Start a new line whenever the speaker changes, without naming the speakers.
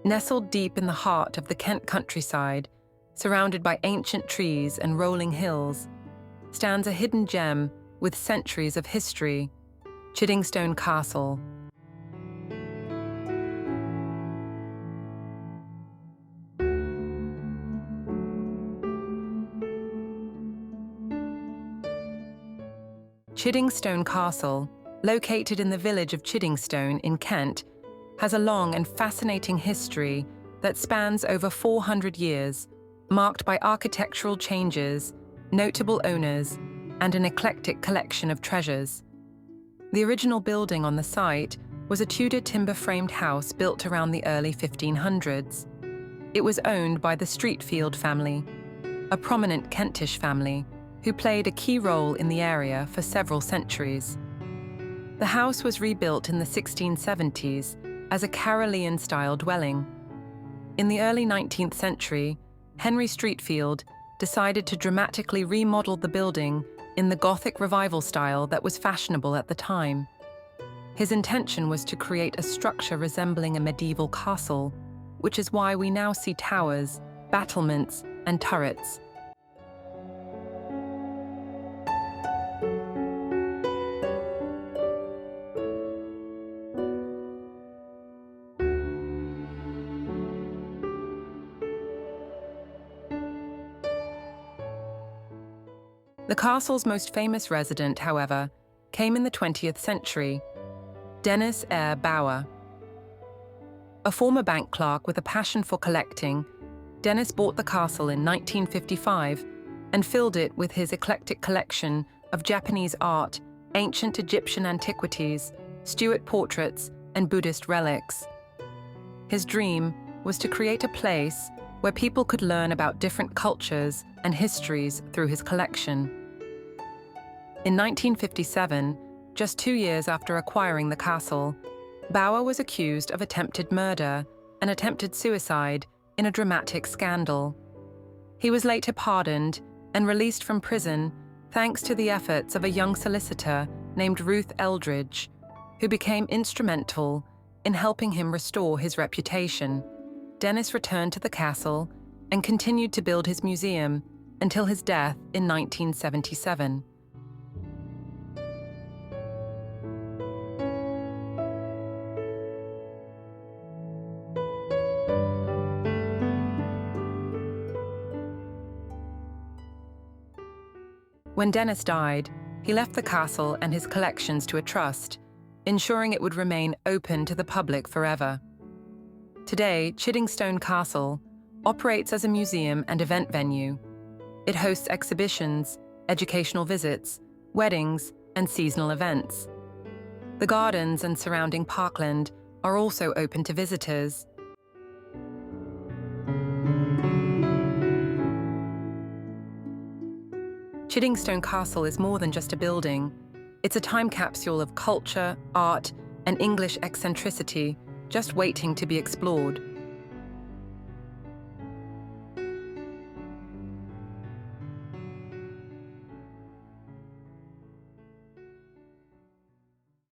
Nestled deep in the heart of the Kent countryside, surrounded by ancient trees and rolling hills, stands a hidden gem with centuries of history, Chiddingstone Castle. Chiddingstone Castle, located in the village of Chiddingstone in Kent, has a long and fascinating history that spans over 400 years, marked by architectural changes, notable owners, and an eclectic collection of treasures. The original building on the site was a Tudor timber-framed house built around the early 1500s. It was owned by the Streatfeild family, a prominent Kentish family who played a key role in the area for several centuries. The house was rebuilt in the 1670s as a Carolean-style dwelling. In the early 19th century, Henry Streatfeild decided to dramatically remodel the building in the Gothic Revival style that was fashionable at the time. His intention was to create a structure resembling a medieval castle, which is why we now see towers, battlements, and turrets. The castle's most famous resident, however, came in the 20th century, Denys Eyre Bower. A former bank clerk with a passion for collecting, Denys bought the castle in 1955 and filled it with his eclectic collection of Japanese art, ancient Egyptian antiquities, Stuart portraits, and Buddhist relics. His dream was to create a place where people could learn about different cultures and histories through his collection. In 1957, just 2 years after acquiring the castle, Bower was accused of attempted murder and attempted suicide in a dramatic scandal. He was later pardoned and released from prison thanks to the efforts of a young solicitor named Ruth Eldridge, who became instrumental in helping him restore his reputation. Denys returned to the castle and continued to build his museum until his death in 1977. When Denys died, he left the castle and his collections to a trust, ensuring it would remain open to the public forever. Today, Chiddingstone Castle operates as a museum and event venue. It hosts exhibitions, educational visits, weddings, and seasonal events. The gardens and surrounding parkland are also open to visitors. Chiddingstone Castle is more than just a building. It's a time capsule of culture, art, and English eccentricity, just waiting to be explored.